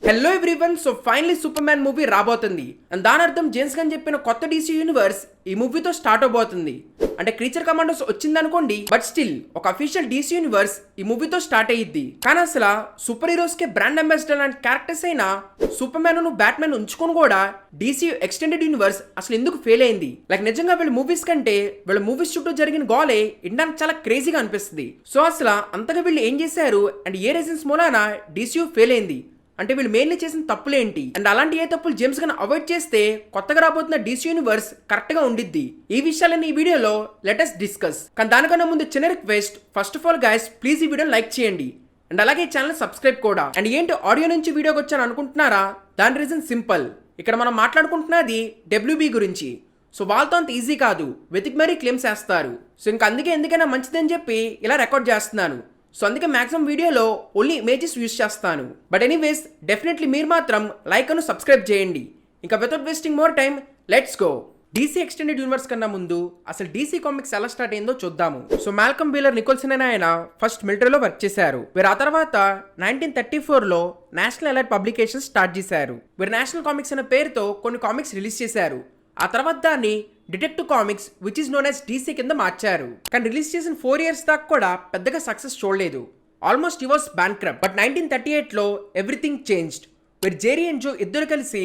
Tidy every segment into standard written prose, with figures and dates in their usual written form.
Hello everyone. So finally super man movie రాబోతుంది and దాని అర్థం జేమ్స్ గన్ చెప్పిన కొత్త డీసీ యూనివర్స్ ఈ మూవీతో స్టార్ట్ అవబోతుంది. అంటే క్రీచర్ కమాండోస్ వచ్చింది అనుకోండి, బట్ స్టిల్ ఒక అఫీషియల్ డీసీ యూనివర్స్ ఈ మూవీతో స్టార్ట్ అయ్యిద్ది. కానీ అసలు సూపర్ హీరోస్ కే బ్రాండ్ అంబాసిడర్ లాంటి క్యారెక్టర్స్ అయినా సూపర్ మ్యాన్ ను బ్యాట్ మ్యాన్ ఉంచుకొని కూడా డీసీ ఎక్స్టెండెడ్ యూనివర్స్ అసలు ఎందుకు ఫెయిల్ అయింది? లైక్ నిజంగా వీళ్ళ మూవీస్ కంటే వీళ్ళ మూవీస్ చుట్టూ జరిగిన గోలే ఇండానికి చాలా క్రేజీగా అనిపిస్తుంది. సో అసలు అంతగా వీళ్ళు ఏం చేశారు అండ్ ఏ రీజన్స్ మూలాన డీసీ ఫెయిల్ అయింది, అంటే వీళ్ళు మెయిన్లీ చేసిన తప్పులేంటి, అండ్ అలాంటి ఏ తప్పులు జేమ్స్ గన్ అవాయిడ్ చేస్తే కొత్తగా రాబోతున్న డీసీ యూనివర్స్ కరెక్ట్ గా ఉండిద్ది. ఈ విషయాలని ఈ వీడియోలో లెటస్ డిస్కస్. కానీ దానికన్నా ముందు చిన్న request, first of all guys please ఈ వీడియో లైక్ చేయండి అండ్ అలాగే ఈ ఛానల్ సబ్స్క్రైబ్ కూడా. అండ్ ఏంటి ఆడియో నుంచి వీడియోకి వచ్చాను అనుకుంటున్నారా? దాని రీజన్ సింపుల్. ఇక్కడ మనం మాట్లాడుకుంటున్నది డబ్ల్యూబీ గురించి. సో వాళ్ళతో అంత ఈజీ కాదు, వెతికి మరీ క్లెయిమ్స్ వేస్తారు. సో ఇంకా అందుకే ఎందుకైనా మంచిదని చెప్పి ఇలా రికార్డ్ చేస్తున్నాను. సో అందుకే మాక్సిమం వీడియోలో ఓన్లీ ఇమేజెస్ యూజ్ చేస్తాను. బట్ ఎనీవేస్ డెఫినెట్లీ మీరు మాత్రం లైక్ అను సబ్స్క్రైబ్ చేయండి. ఇంకా without wasting more time let's go. DC extended universe కన్నా ముందు అసలు డీసీ కామిక్స్ ఎలా స్టార్ట్ అయిందో చూద్దాము. సో మాల్కమ్ వీలర్ నికోల్సన్ అనే ఆయన ఫస్ట్ మిలిటరీలో వర్క్ చేశారు. వీరు ఆ తర్వాత 1934లో నేషనల్ అలర్ట్ పబ్లికేషన్ స్టార్ట్ చేశారు. వీరు నేషనల్ కామిక్స్ అనే పేరుతో కొన్ని కామిక్స్ రిలీజ్ చేశారు. ఆ తర్వాత దాన్ని detective comics which is known as DC కింద మార్చారు. కానీ రిలీజ్ చేసిన 4 years దాకా కూడా పెద్దగా సక్సెస్ చూడలేదు. Almost he was bankrupt. But 1938లో ఎవ్రీథింగ్ చేంజ్డ్. వీరు జెరీ అండ్ జో ఇద్దరు కలిసి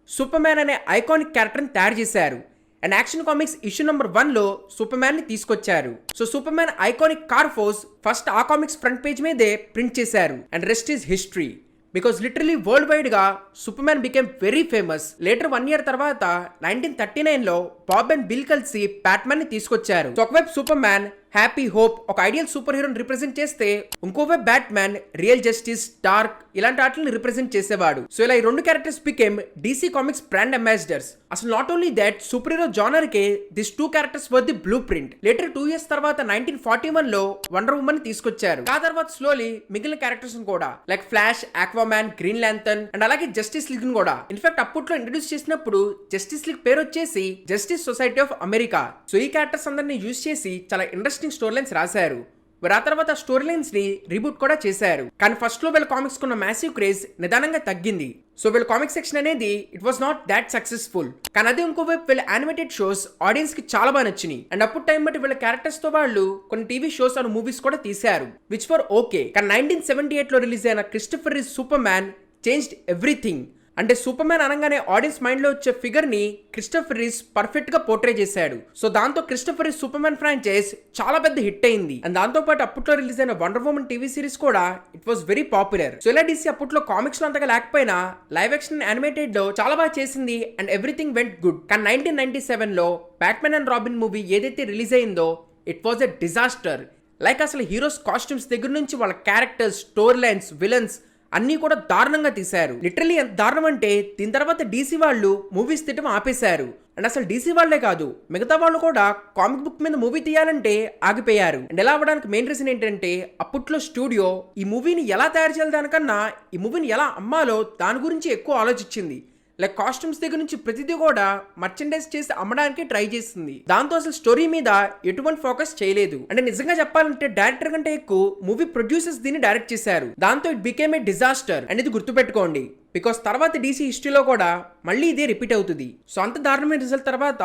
సూపర్ మ్యాన్ అనే ఐకానిక్ క్యారెక్టర్ని తయారు చేశారు. And action comics issue number 1లో సూపర్ మ్యాన్ ని తీసుకొచ్చారు. So Superman iconic car force first ఆ కామిక్స్ ఫ్రంట్ పేజ్ మీదే ప్రింట్ చేశారు. And rest is history. Because literally world wide గా Superman became very famous. Later 1 year తర్వాత 1939లో Bob and Bill కలిసి Batman ని తీసుకొచ్చారు. సో ఒకవైపు సూపర్ మ్యాన్ హ్యాపీ హోప్ ఒక ఐడియల్ సూపర్ హీరోని రిప్రజెంట్ చేస్తే, ఇంకోవైపు బ్యాట్మ్యాన్ రియల్ జస్టిస్ డార్క్ ఇలాంటి వాటిని రిప్రజెంట్ చేసేవాడు. సో ఇలా ఈ 2 characters became DC Comics brand ambassadors. అసలు not only that, super hero genre కే this 2 characters were the blueprint. Later 2 years తర్వాత 1941లో వండర్ ఉమన్ ని తీసుకొచ్చారు. ఆ తర్వాత స్లోలీ మిగిలిన క్యారెక్టర్స్ కూడా like Flash, Aquaman, Green Lantern and అలాగే జస్టిస్ లీగ్ కూడా. ఇన్ఫాక్ట్ అప్పట్లో ఇంట్రడ్యూస్ చేసినప్పుడు జస్టిస్ లీగ్ పేరు వచ్చేసి Justice Society of America. So ఈ క్యారెక్టర్స్ అందరినీ యూజ్ చేసి చాలా ఇంట్రెస్టింగ్ స్టోరీ లైన్స్ రాశారు. ఆ తర్వాత స్టోరీ లైన్స్ ని రీబూట్ కూడా చేశారు. కానీ ఫస్ట్ లో వీళ్ళ కామిక్స్ కున్న మ్యాసివ్ క్రేజ్ నిదానంగా తగ్గింది. సో వీళ్ళ కామిక్ సెక్షన్ అనేది it was not that successful. కానీ అదే ఇంకోవైపు వీళ్ళ యానిమేటెడ్ షోస్ ఆడియన్స్ కి చాలా బాగా నచ్చినాయి. అండ్ అప్పుడు టైం బట్టి వీళ్ళ క్యారెక్టర్స్ తో వాళ్ళు కొన్ని టీవీ షోస్ అండ్ మూవీస్ కూడా తీశారు విచ్ ఫర్ ఓకే. కానీ 1978లో రిలీజ్ అయిన Christopher Reeve super man changed everything. అంటే సూపర్ మ్యాన్ అనగానే ఆడియన్స్ మైండ్ లో వచ్చే ఫిగర్ ని క్రిస్టోఫర్ రీవ్ పర్ఫెక్ట్ గా పోర్ట్రే చేశాడు. సో దాంతో Christopher Reeve super man franchise చాలా పెద్ద హిట్ అయింది. అండ్ దాంతో పాటు అప్పట్లో రిలీజ్ అయిన వండర్ వుమన్ టీవీ సిరీస్ కూడా it was very popular. So ఇలా డీసీ అప్పట్లో కామిక్స్ లో అంతగా లేకపోయినా లైవ్ యాక్షన్ యానిమేటెడ్ లో చాలా బాగా చేసింది అండ్ ఎవ్రీథింగ్ వెంట్ గుడ్. కానీ 1997లో బ్యాట్మ్యాన్ అండ్ రాబిన్ మూవీ ఏదైతే రిలీజ్ అయిందో it was a disaster. Like అసలు హీరోస్ కాస్ట్యూమ్స్ దగ్గర నుంచి వాళ్ళ క్యారెక్టర్స్, స్టోరీ లైన్స్, విలన్స్ అన్ని కూడా దారుణంగా తీశారు. లిటరలీ ఎంత దారుణం అంటే దీని తర్వాత డీసీ వాళ్ళు మూవీస్ తీయడం ఆపేశారు. అండ్ అసలు డీసీ వాళ్లే కాదు మిగతా వాళ్ళు కూడా కామిక్ బుక్ మీద మూవీ తీయాలంటే ఆగిపోయారు. అండ్ ఎలా అవ్వడానికి మెయిన్ రీజన్ ఏంటంటే అప్పట్లో స్టూడియో ఈ మూవీని ఎలా తయారు చేయాలి దానికన్నా ఈ మూవీని ఎలా అమ్మాలో దాని గురించి ఎక్కువ ఆలోచించింది. లైక్ కాస్ట్యూమ్స్ దగ్గర నుంచి ప్రతిదీ కూడా మర్చెండైజ్ చేసి అమ్మడానికి ట్రై చేసింది. దాంతో అసలు స్టోరీ మీద ఎటువంటి ఫోకస్ చేయలేదు. అంటే నిజంగా చెప్పాలంటే డైరెక్టర్ కంటే ఎక్కువ మూవీ ప్రొడ్యూసర్స్ దీన్ని డైరెక్ట్ చేశారు. దాంతో ఇట్ బికేమ్ ఏ డిజాస్టర్ అనేది గుర్తుపెట్టుకోండి. బికాస్ తర్వాత డీసీ హిస్టరీలో కూడా మళ్ళీ ఇదే రిపీట్ అవుతుంది. సో అంత దారుణమైన రిజల్ట్ తర్వాత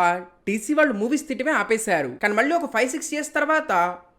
డీసీ వాళ్ళు మూవీస్ తీయటమే ఆపేశారు. కానీ మళ్ళీ ఒక 5-6 years తర్వాత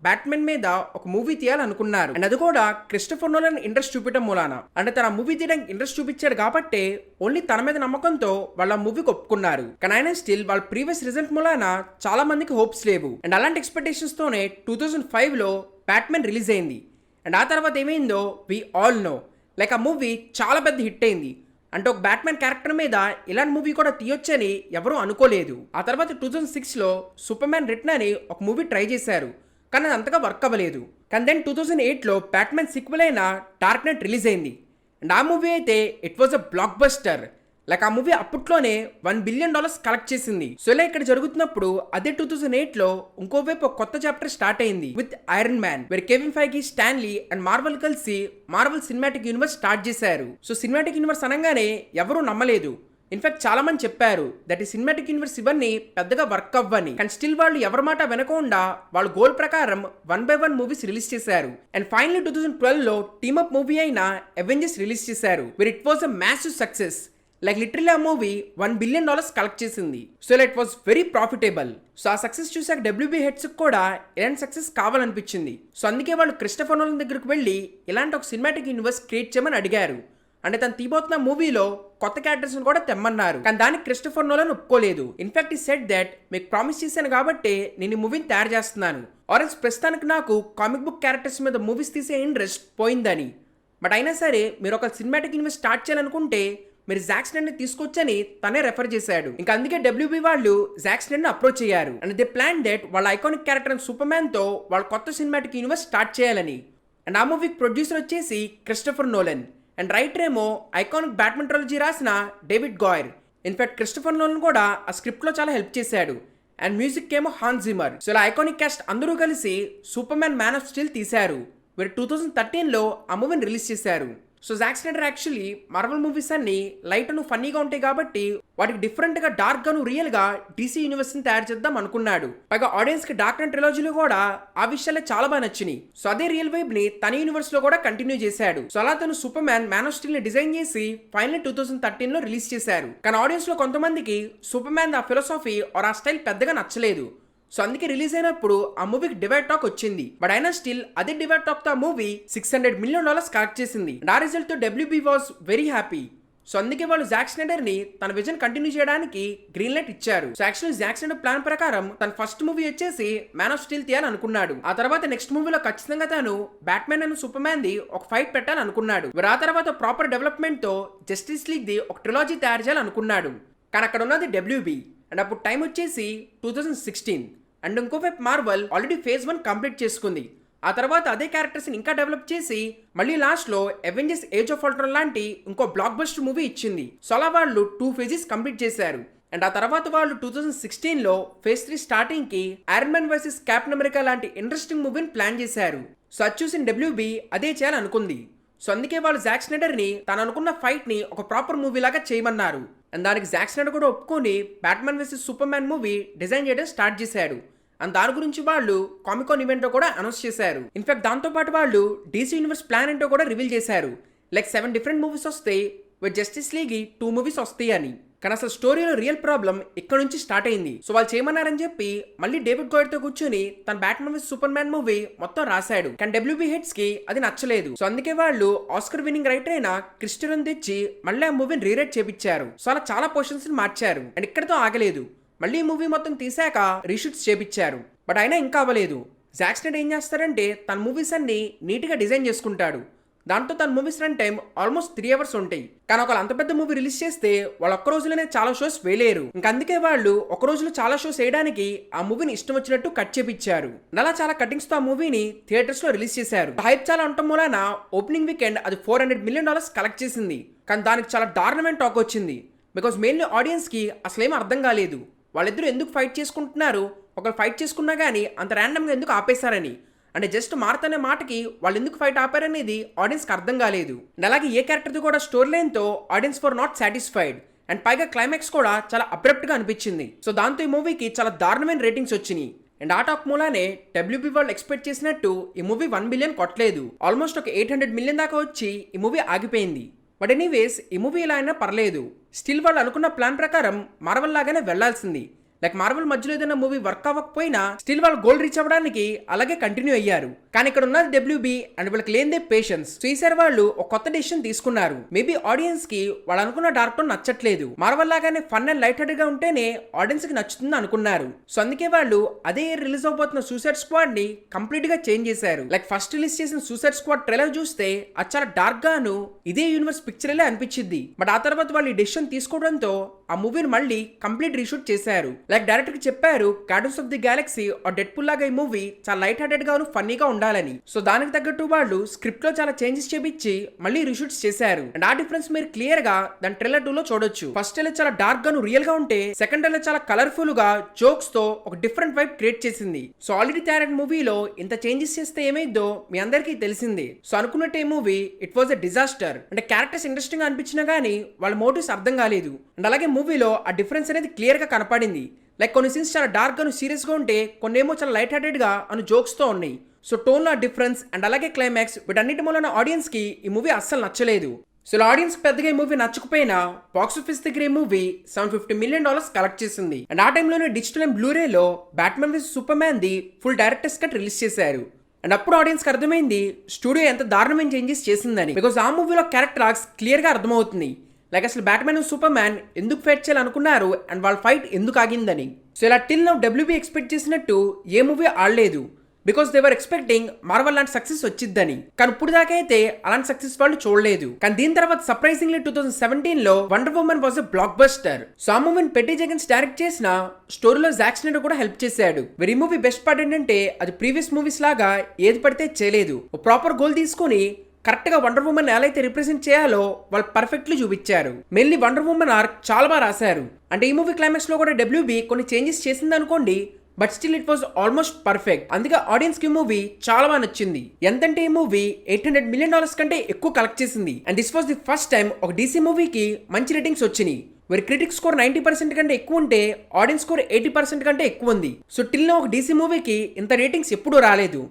బ్యాట్మెన్ మీద ఒక మూవీ తీయాలనుకున్నారు. అండ్ అది కూడా క్రిస్టోఫర్ నోలన్ ఇంట్రెస్ట్ చూపించడం మూలాన. అంటే తన మూవీ తీయడానికి ఇంట్రెస్ట్ చూపించాడు కాబట్టి ఓన్లీ తన మీద నమ్మకంతో వాళ్ళ మూవీకి ఒప్పుకున్నారు. కానీ ఆయన స్టిల్ వాళ్ళ ప్రీవియస్ రిజల్ట్ మూలాన చాలా మందికి హోప్స్ లేవు. అండ్ అలాంటి ఎక్స్పెక్టేషన్స్ తోనే 2005లో బ్యాట్మెన్ రిలీజ్ అయింది. అండ్ ఆ తర్వాత ఏమైందో వి ఆల్ నో. లైక్ ఆ మూవీ చాలా పెద్ద హిట్ అయింది. అంటే ఒక బ్యాట్మ్యాన్ క్యారెక్టర్ మీద ఇలాంటి మూవీ కూడా తీయొచ్చని ఎవరూ అనుకోలేదు. ఆ తర్వాత 2006లో సూపర్ మ్యాన్ రిటర్న్ అని ఒక మూవీ ట్రై చేశారు. కానీ అది అంతగా వర్క్ అవ్వలేదు. కానీ దెన్ 2008లో బ్యాట్మ్యాన్ సీక్వెల్ అయిన డార్క్ నైట్ రిలీజ్ అయింది. అండ్ ఆ మూవీ అయితే it was a block buster. Like ఆ మూవీ అప్పట్లోనే $1 billion కలెక్ట్ చేసింది. సో ఇలా ఇక్కడ జరుగుతున్నప్పుడు అదే 2008లో ఇంకోవైపు ఒక కొత్త చాప్టర్ స్టార్ట్ అయింది with Iron Man, where Kevin Feige, Stan Lee and Marvel కలిసి మార్వెల్ సినిమాటిక్ యూనివర్స్ స్టార్ట్ చేశారు. సో సినిమాటిక్ యూనివర్స్ అనగానే ఎవరూ నమ్మలేదు. ఇన్ఫాక్ట్ చాలా మంది చెప్పారు దట్ ఈ సినిమాటిక్ యూనివర్స్ ఇవన్నీ పెద్దగా వర్క్ అవ్వని, కానీ స్టిల్ వాళ్ళు ఎవరి మాట వినకుండా వాళ్ళ గోల్ ప్రకారం 1/1 మూవీస్ రిలీజ్ చేశారు. అండ్ ఫైనలీ 2012 లో టీమప్ మూవీ అయిన అవెంజర్స్ రిలీజ్ చేశారు. Where it was a massive success. Like literally ఆ మూవీ $1 బిలియన్ కలెక్ట్ చేసింది. So it was very profitable. So ఆ సక్సెస్ చూసాక డబ్ల్యూబీ హెడ్స్ కూడా ఇలాంటి సక్సెస్ కావాలనిపించింది. సో అందుకే వాళ్ళు క్రిస్టోఫర్ నోలన్ దగ్గరకు వెళ్ళి ఇలాంటి ఒక సినిమాటిక్ యూనివర్స్ క్రియేట్ చేయమని అడిగారు. అంటే తను తీబోతున్న మూవీలో కొత్త క్యారెక్టర్స్ కూడా తెమ్మన్నారు. కానీ దానికి క్రిస్టోఫర్ నోలన్ ఒప్పుకోలేదు. ఇన్ఫాక్ట్ ఈ సెడ్ దట్ మీకు ప్రామిస్ చేశాను కాబట్టి నేను ఈ మూవీని తయారు చేస్తున్నాను, ఆరెంజ్ ప్రస్తుతానికి నాకు కామిక్ బుక్ క్యారెక్టర్స్ మీద మూవీస్ తీసే ఇంట్రెస్ట్ పోయిందని. బట్ అయినా సరే మీరు ఒక సినిమాటిక్ యూనివర్స్ స్టార్ట్ చేయాలనుకుంటే మీరు జాక్ స్నైడర్ని తీసుకొచ్చని తనే రెఫర్ చేశాడు. ఇంకా అందుకే డబ్ల్యూబీ వాళ్ళు జాక్ స్నైడర్ని అప్రోచ్ అయ్యారు. అండ్ దే ప్లాన్ డెట్ వాళ్ళ ఐకానిక్ క్యారెక్టర్ సూపర్ మ్యాన్ తో వాళ్ళ కొత్త సినిమాటిక్ యూనివర్స్ స్టార్ట్ చేయాలని. అండ్ ఆ మూవీకి ప్రొడ్యూసర్ వచ్చేసి క్రిస్టోఫర్ నోలన్ అండ్ రైటర్ ఏమో ఐకానిక్ బ్యాట్మన్ ట్రాలజీ రాసిన డేవిడ్ గాయర్. ఇన్ఫాక్ట్ క్రిస్టోఫర్ నోలన్ కూడా ఆ స్క్రిప్ట్ లో చాలా హెల్ప్ చేశాడు. అండ్ మ్యూజిక్ ఏమో హాన్స్ జిమ్మర్. సో ఇలా ఐకానిక్ క్యాస్ట్ అందరూ కలిసి super man man of steel తీశారు. వీరు 2013 లో ఆ మూవీని రిలీజ్ చేశారు. So Jack Schneider actually Marvel movies అన్ని లైట్ ను ఫన్నీగా ఉంటాయి కాబట్టి వాటికి డిఫరెంట్ గా డార్క్ గాను రియల్ గా డీసీ యూనివర్స్ ని తయారు చేద్దాం అనుకున్నాడు. పైగా ఆడియన్స్ కి డార్క్ నైట్ ట్రిలాజీలో కూడా ఆ విషయాలే చాలా బాగా నచ్చినాయి. సో అదే రియల్ వైబ్ ని తన యూనివర్స్ లో కూడా కంటిన్యూ చేశాడు. సో అలా తను super man man of steel ని డిజైన్ చేసి ఫైనల్ 2013 లో రిలీజ్ చేశారు. కానీ ఆడియన్స్ లో కొంతమందికి సూపర్ మ్యాన్ ఆ ఫిలాసఫీ ఆర్ ఆ స్టైల్ పెద్దగా నచ్చలేదు. సో అందుకే రిలీజ్ అయినప్పుడు ఆ మూవీకి డివైడ్ టాక్ వచ్చింది. బట్ అయినా స్టిల్ అదే డివైడ్ టాక్ తో ఆ మూవీ $600 మిలియన్ కలెక్ట్ చేసింది. ఆ రిజల్ట్ తో WB was very happy. So అందుకే వాళ్ళు జాక్ స్నైడర్ ని తన విజన్ కంటిన్యూ చేయడానికి గ్రీన్ లైట్ ఇచ్చారు. So actually Jack Schneider plan ప్రకారం తన ఫస్ట్ మూవీ వచ్చేసి మ్యాన్ ఆఫ్ స్టీల్ తీయాలనుకున్నాడు. ఆ తర్వాత నెక్స్ట్ మూవీలో ఖచ్చితంగా తను batsmen and super man the ఒక ఫైట్ పెట్టాలనుకున్నాడు. ఆ తర్వాత ప్రాపర్ డెవలప్మెంట్ తో జస్టిస్ లీగ్ ది ఒక ట్రిలాజీ తయారు చేయాలనుకున్నాడు. కానీ అక్కడ ఉన్నది డబ్ల్యూబీ. అండ్ అప్పుడు టైం వచ్చేసి 2016. అండ్ ఇంకోవైపు మార్వెల్ ఆల్రెడీ ఫేజ్ 1 కంప్లీట్ చేసుకుంది. ఆ తర్వాత అదే క్యారెక్టర్స్ ఇంకా డెవలప్ చేసి మళ్ళీ లాస్ట్ లో అవెంజర్స్ ఏజ్ ఆఫ్ అల్ట్రాన్ లాంటి ఇంకో బ్లాక్ బస్టర్ మూవీ ఇచ్చింది. సో అలా వాళ్ళు 2 ఫేజెస్ కంప్లీట్ చేశారు. అండ్ ఆ తర్వాత వాళ్ళు 2016 లో ఫేజ్ 3 స్టార్టింగ్ కి iron man versus captain America లాంటి ఇంట్రెస్టింగ్ మూవీని ప్లాన్ చేశారు. సో అది చూసిన డబ్ల్యూబీ అదే చేయాలనుకుంది. సో అందుకే వాళ్ళు జాక్ స్నైడర్ ని తను అనుకున్న ఫైట్ ని ఒక ప్రాపర్ మూవీ లాగా చేయమన్నారు. అండ్ దానికి జాక్ స్నైడర్ కూడా ఒప్పుకొని batsmen versus super man movie design చేయడం స్టార్ట్ చేశాడు. అండ్ దాని గురించి వాళ్ళు కామికాన్ ఈవెంట్ లో కూడా అనౌన్స్ చేశారు. ఇన్ఫాక్ట్ దాంతో పాటు వాళ్ళు డీసీ యూనివర్స్ ప్లాన్ ఏంటో కూడా రివీల్ చేశారు. లైక్ 7 డిఫరెంట్ మూవీస్ వస్తాయి, విత్ జస్టిస్ లీగ్ 2 మూవీస్ వస్తాయి అని. కానీ అసలు స్టోరీలో రియల్ ప్రాబ్లం ఇక్కడ నుంచి స్టార్ట్ అయింది. సో వాళ్ళు చేయమన్నారని చెప్పి మళ్ళీ డేవిడ్ గాయర్ తో కూర్చొని తన batsmen versus super man movie మొత్తం రాశాడు. కానీ డబ్ల్యూబీ హెడ్స్ కి అది నచ్చలేదు. సో అందుకే వాళ్ళు ఆస్కర్ విన్నింగ్ రైటర్ అయిన క్రిస్టోఫర్ తెచ్చి మళ్ళీ ఆ మూవీని రీరైట్ చేపించారు. సో అలా చాలా పోర్షన్స్ ని మార్చారు. అండ్ ఇక్కడతో ఆగలేదు, మళ్ళీ మూవీ మొత్తం తీసాక రీషూట్స్ చేపించారు. బట్ అయినా ఇంకా అవ్వలేదు. జాక్ స్నైడర్ ఏం చేస్తారంటే తన మూవీస్ అన్ని నీట్గా డిజైన్ చేసుకుంటాడు. దాంతో తన movies run time almost 3 hours ఉంటాయి. కానీ ఒకళ్ళు అంత పెద్ద మూవీ రిలీజ్ చేస్తే వాళ్ళు ఒక్క రోజులోనే చాలా షోస్ వేయలేరు. ఇంకా అందుకే వాళ్ళు ఒక రోజులో చాలా షోస్ వేయడానికి ఆ మూవీని ఇష్టం వచ్చినట్టు కట్ చేపించారు. అలా చాలా కటింగ్స్ తో ఆ మూవీని థియేటర్స్ లో రిలీజ్ చేశారు. హైప్ చాలా ఉండటం మూలన ఓపెనింగ్ వీకెండ్ అది $400 మిలియన్ కలెక్ట్ చేసింది. కానీ దానికి చాలా దారుణమైన టాక్ వచ్చింది. బికాస్ మెయిన్లీ ఆడియన్స్ కి అసలేం అర్థం కాలేదు. వాళ్ళిద్దరూ ఎందుకు ఫైట్ చేసుకుంటున్నారు, ఒకరు ఫైట్ చేసుకున్నా కానీ అంత ర్యాండమ్గా ఎందుకు ఆపేశారని. అంటే జస్ట్ మారుతనే మాటకి వాళ్ళు ఎందుకు ఫైట్ ఆపారనేది ఆడియన్స్కి అర్థం కాలేదు. అలాగే ఏ క్యారెక్టర్ది కూడా స్టోరీ లైన్తో audience for not satisfied. And పైగా క్లైమాక్స్ కూడా చాలా అబ్రప్ట్గా అనిపించింది. సో దాంతో ఈ మూవీకి చాలా దారుణమైన రేటింగ్స్ వచ్చినాయి. అండ్ ఆ టాక్ మూలానే డబ్ల్యూబీ వాళ్ళు ఎక్స్పెక్ట్ చేసినట్టు ఈ మూవీ 1 బిలియన్ కొట్టలేదు. ఆల్మోస్ట్ ఒక 800 మిలియన్ దాకా వచ్చి ఈ మూవీ ఆగిపోయింది. బట్ ఎనీవేస్ ఈ మూవీ ఇలా అయినా పర్లేదు. స్టిల్ వాళ్ళు అనుకున్న ప్లాన్ ప్రకారం మార్వెల్ లాగానే వెళ్లాల్సింది. లైక్ మార్వెల్ మధ్యలో ఏదైనా మూవీ వర్క్ అవ్వకపోయినా స్టిల్ వాళ్ళు గోల్ రీచ్ అవ్వడానికి అలాగే కంటిన్యూ అయ్యారు. కానీ ఇక్కడ ఉన్నది డబ్ల్యూబీ అండ్ వీళ్ళకి లేనిదే పేషెన్స్. సో ఈసారి వాళ్ళు ఒక కొత్త డెసిషన్ తీసుకున్నారు. మేబీ ఆడియన్స్ కి వాళ్ళు అనుకున్న డార్క్ టోన్ నచ్చట్లేదు, మార్వెల్ లాగానే ఫన్ అండ్ లైట్ హార్టెడ్ గా ఉంటేనే ఆడియన్స్ కి నచ్చుతుంది అనుకున్నారు. సో అందుకే వాళ్ళు అదే రిలీజ్ అవబోతున్న సూసైడ్ స్క్వాడ్ ని కంప్లీట్ గా చేంజ్ చేశారు. లైక్ ఫస్ట్ రిలీజ్ చేసిన సూసైడ్ స్క్వాడ్ ట్రైలర్ చూస్తే అది చాలా డార్క్ గాను ఇదే యూనివర్స్ పిక్చర్ లే అనిపించింది. బట్ ఆ తర్వాత వాళ్ళు ఈ డెసిషన్ తీసుకోవడంతో ఆ మూవీని మళ్ళీ కంప్లీట్ రీషూట్ చేశారు. లైక్ డైరెక్టర్ కి చెప్పారు గార్డియన్స్ ఆఫ్ ది గెలాక్సీ ఆ డెడ్ పుల్ లాగా ఈ మూవీ చాలా లైట్ హార్టెడ్ గాను ఫన్నీగా ఉండాలని. సో దానికి తగ్గట్టు వాళ్ళు స్క్రిప్ట్ లో చాలా చేంజెస్ చేపించి మళ్ళీ రీషూట్స్ చేశారు. అండ్ ఆ డిఫరెన్స్ మీరు క్లియర్ గా దాని ట్రైలర్ 2 లో చూడొచ్చు. ఫస్ట్ ట్రైలర్ చాలా డార్క్ గాను రియల్ గా ఉంటే సెకండ్ ట్రైలర్ చాలా కలర్ఫుల్ గా జోక్స్ తో ఒక డిఫరెంట్ వైబ్ క్రియేట్ చేసింది. సో ఆల్రెడీ తయారైన మూవీలో ఇంత చేంజెస్ చేస్తే ఏమైందో మీ అందరికీ తెలిసింది. సో అనుకున్నట్టే movie it was a disaster. అంటే క్యారెక్టర్స్ ఇంట్రెస్టింగ్ గా అనిపించినా గానీ వాళ్ళ మోటివ్స్ అర్థం కాలేదు. అండ్ అలాగే మూవీలో ఆ డిఫరెన్స్ అనేది క్లియర్ గా కనపడింది. లైక్ కొన్ని సీన్స్ చాలా డార్క్ గాను సీరియస్ గా ఉంటే కొన్ని ఏమో చాలా లైట్ హార్టెడ్ గా అను జోక్స్ తో ఉన్నాయి. సో టోన్ లో డిఫరెన్స్ అండ్ అలాగే క్లైమాక్స్ వీటన్నిటి మూలన ఆడియన్స్ కి ఈ మూవీ అస్సలు నచ్చలేదు. సో ఆడియన్స్ పెద్దగా ఈ మూవీ నచ్చకపోయినా బాక్స్ ఆఫీస్ దగ్గర ఈ మూవీ $750 million కలెక్ట్ చేసింది. అండ్ ఆ టైంలోనే డిజిటల్ అండ్ బ్లూరేలో Batman with Superman the full director's cut release చేశారు. అండ్ అప్పుడు ఆడియన్స్ కి అర్థమైంది స్టూడియో ఎంత దారుణమైన చేంజెస్ చేసిందని. బికాస్ ఆ మూవీలో క్యారెక్టర్ ఆర్క్స్ క్లియర్ గా అర్థమవుతుంది. లైక్ అసలు బ్యాట్మెన్ సూపర్ మ్యాన్ ఎందుకు ఫైట్ చేయాలనుకున్నారు అండ్ వాళ్ళ ఫైట్ ఎందుకు ఆగిందని. సో ఇలా టిల్ నౌ WB ఎక్స్పెక్ట్ చేసినట్టు ఏ మూవీ ఆడలేదు. Because they were expecting Marvel లాంటి సక్సెస్ వచ్చిద్దని. కానీ ఇప్పుడు దాకా అయితే అలాంటి సక్సెస్ వాళ్ళు చూడలేదు. కానీ దీని తర్వాత సర్ప్రైజింగ్లీ 2017 లో wonder woman was a block buster. So ఆ మూవీని పెట్టి జెగన్స్ డైరెక్ట్ చేసిన స్టోరీలో జాక్ స్నైడర్ కూడా హెల్ప్ చేశాడు. మరి ఈ మూవీ బెస్ట్ పార్ట్ ఏంటంటే అది ప్రీవియస్ మూవీస్ లాగా ఏది పడితే చేయలేదు. ప్రాపర్ గోల్ తీసుకుని కరెక్ట్ గా వండర్ వుమన్ ఎలా అయితే రిప్రజెంట్ చేయాలో వాళ్ళు పర్ఫెక్ట్లీ చూపించారు. మెయిన్లీ వండర్ వుమన్ ఆర్క్ చాలా బాగా రాశారు. అంటే ఈ మూవీ క్లైమాక్స్ లో కూడా WB కొన్ని చేంజెస్ చేసింది అనుకోండి, but still it was almost perfect. అందుకే ఆడియన్స్ కి మూవీ చాలా బాగా నచ్చింది. ఎంతంటే ఈ మూవీ $800 million కంటే ఎక్కువ కలెక్ట్ చేసింది. And this was the first time ఒక DC మూవీకి మంచి రేటింగ్స్ వచ్చినాయి. మరి క్రిటిక్ స్కోర్ 90% కంటే ఎక్కువ ఉంటే ఆడియన్స్ స్కోర్ 80% కంటే ఎక్కువ ఉంది. సో టిల్ నో ఒక DC మూవీకి ఇంత రేటింగ్స్ ఎప్పుడూ రాలేదు.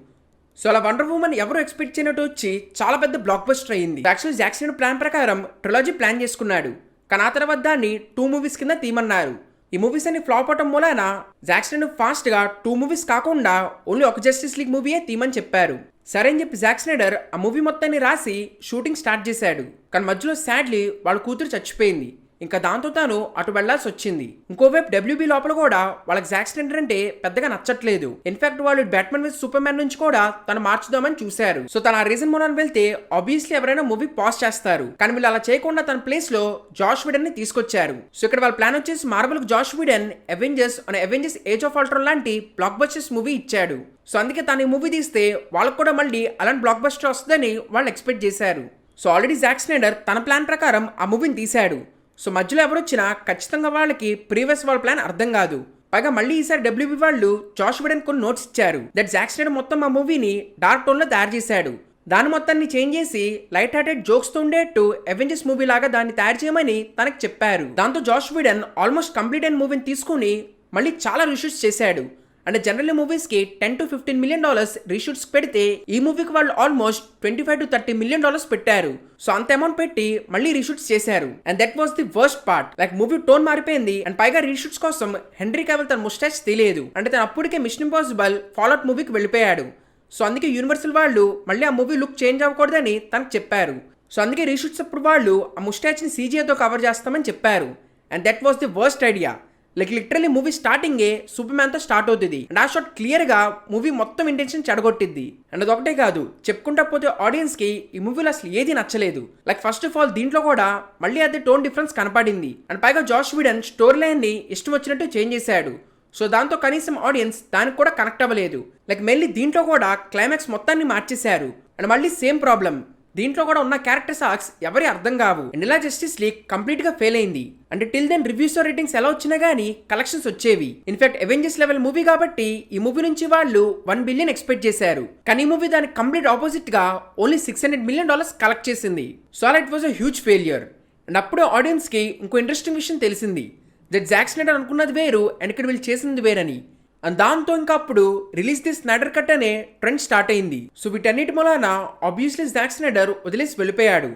సో అలా వండర్ వుమన్ ఎవరు ఎక్స్పెక్ట్ చేయనట్టు వచ్చి చాలా పెద్ద బ్లాక్ బస్టర్ అయింది. యాక్చువల్లీ జాక్ స్నైడర్ ప్లాన్ ప్రకారం ట్రిలాజీ ప్లాన్ చేసుకున్నాడు. కానీ ఆ తర్వాత దాన్ని 2 మూవీస్ కింద తీయమన్నారు. ఈ మూవీస్ అన్ని ఫ్లాప్ అవటం మూలాన జాక్ స్నైడర్ ఫాస్ట్ గా 2 మూవీస్ కాకుండా ఓన్లీ ఒక జస్టిస్ లీగ్ మూవీయే తీయమని చెప్పారు. సరే అని చెప్పి జాక్ స్నైడర్ ఆ మూవీ మొత్తాన్ని రాసి షూటింగ్ స్టార్ట్ చేశాడు. కానీ మధ్యలో సాడ్లీ వాళ్ళ కూతురు చచ్చిపోయింది. ఇంకా దాంతో తాను అటు వెళ్లాల్సి వచ్చింది. ఇంకోవైపు WB లోపల కూడా వాళ్ళకి జాక్ స్నైడర్ అంటే పెద్దగా నచ్చట్లేదు. ఇన్ఫాక్ట్ వాళ్ళు బ్యాట్మెన్ విత్ సూపర్ మ్యాన్ నుంచి కూడా తను మార్చుదామని చూశారు. సో తన ఆ రీజన్ మూలాన వెళ్తే ఆబ్వియస్లీ ఎవరైనా మూవీ పాజ్ చేస్తారు. కానీ వీళ్ళు అలా చేయకుండా తన ప్లేస్ లో జాష్ వీడన్ ని తీసుకొచ్చారు. సో ఇక్కడ వాళ్ళ ప్లాన్ వచ్చేసి మార్వెల్ కు Joss Whedon Avengers Age of Ultron లాంటి బ్లాక్ బస్టర్స్ మూవీ ఇచ్చాడు. సో అందుకే తను ఈ మూవీ తీస్తే వాళ్ళకు కూడా మళ్ళీ అలాంటి బ్లాక్ బస్టర్ వస్తుందని వాళ్ళు ఎక్స్పెక్ట్ చేశారు. సో ఆల్రెడీ జాక్ స్నైడర్ తన ప్లాన్ ప్రకారం ఆ మూవీని తీశాడు. సో మధ్యలో ఎవరొచ్చినా ఖచ్చితంగా వాళ్ళకి ప్రీవియస్ వాళ్ళ ప్లాన్ అర్థం కాదు. పైగా మళ్ళీ ఈసారి WB వాళ్ళు జాష్ వీడన్ కొన్ని నోట్స్ ఇచ్చారు. దట్ జాక్ స్నైడర్ మొత్తం ఆ మూవీని డార్క్ టోన్ లో తయారు చేశాడు. దాని మొత్తాన్ని చేంజ్ చేసి లైట్ హార్టెడ్ జోక్స్ తో ఉండేట్టు అవెంజర్స్ మూవీ లాగా దాన్ని తయారు చేయమని తనకు చెప్పారు. దాంతో జాష్ వీడన్ ఆల్మోస్ట్ కంప్లీట్ అయిన మూవీని తీసుకుని మళ్ళీ చాలా రీషూట్స్ చేశాడు. అంటే జనరల్ మూవీస్ కి $10 to $15 million రీషూట్స్ పెడితే ఈ మూవీకి వాళ్ళు ఆల్మోస్ట్ $25 to $30 million పెట్టారు. సో అంత అమౌంట్ పెట్టి మళ్ళీ రీషూట్స్ చేశారు. And that was the worst part. Like movie tone మారిపోయింది. అండ్ పైగా రీషూట్స్ కోసం హెన్రీ కావిల్ తన ముస్టాచ్ తెలియదు. అంటే తను అప్పటికే మిషన్ ఇంపాసిబుల్ ఫాల్అవుట్ మూవీకి వెళ్ళిపోయాడు. సో అందుకే యూనివర్సల్ వాళ్ళు మళ్ళీ ఆ మూవీ లుక్ చేంజ్ అవ్వకూడదని తనకు చెప్పారు. సో అందుకే రీషూట్స్ అప్పుడు వాళ్ళు ఆ ముస్టాచ్ ని CGI తో కవర్ చేస్తామని చెప్పారు. And that was the worst idea. Like literally movie స్టార్టింగే సూపర్ మ్యాన్ తో స్టార్ట్ అవుతుంది. అండ్ ఆ షాట్ క్లియర్ గా మూవీ మొత్తం ఇంటెన్షన్ చెడగొట్టిద్ది. అండ్ అదొకటే కాదు, చెప్పుకుంటా పోతే ఆడియన్స్ కి ఈ మూవీలో అసలు ఏది నచ్చలేదు. లైక్ ఫస్ట్ ఆఫ్ ఆల్ దీంట్లో కూడా మళ్ళీ అదే టోన్ డిఫరెన్స్ కనపడింది. అండ్ పైగా జాష్ వీడన్ స్టోరీ లైన్ ని ఇష్టం వచ్చినట్టు చేంజ్ చేశాడు. సో దాంతో కనీసం ఆడియన్స్ దానికి కూడా కనెక్ట్ అవ్వలేదు. లైక్ మళ్ళీ దీంట్లో కూడా క్లైమాక్స్ మొత్తాన్ని మార్చేశారు. అండ్ మళ్ళీ సేమ్ ప్రాబ్లం, దీంట్లో కూడా ఉన్న క్యారెక్టర్స్ ఆర్క్స్ ఎవరి అర్థం కావు. అండ్ ఇలా జస్టిస్ లీగ్ కంప్లీట్ గా ఫెయిల్ అయింది. అంటే టిల్ దెన్ రివ్యూస్ రేటింగ్స్ ఎలా వచ్చినా గానీ కలెక్షన్స్ వచ్చేవి. ఇన్ఫాక్ట్ అవెంజర్స్ లెవెల్ మూవీ కాబట్టి ఈ మూవీ నుంచి వాళ్ళు $1 billion ఎక్స్పెక్ట్ చేశారు. కానీ ఈ మూవీ దానికి కంప్లీట్ ఆపోజిట్ గా ఓన్లీ $600 million కలెక్ట్ చేసింది. సో అలా it was a huge failure. And అప్పుడు ఆడియన్స్ కి ఇంకో ఇంట్రెస్టింగ్ విషయం తెలిసింది. దట్ జాక్ స్నైడర్ అనుకున్నది వేరు అండ్ ఇక్కడ వీళ్ళు చేసింది వేరని. అండ్ దాంతో ఇంకా అప్పుడు రిలీజ్ ది స్నైడర్ కట్ అనే ట్రెండ్ స్టార్ట్ అయింది. సో వీటన్నిటి మూలాన ఆబ్వియస్లీ జాక్ స్నైడర్ వదిలేసి వెళ్ళిపోయాడు.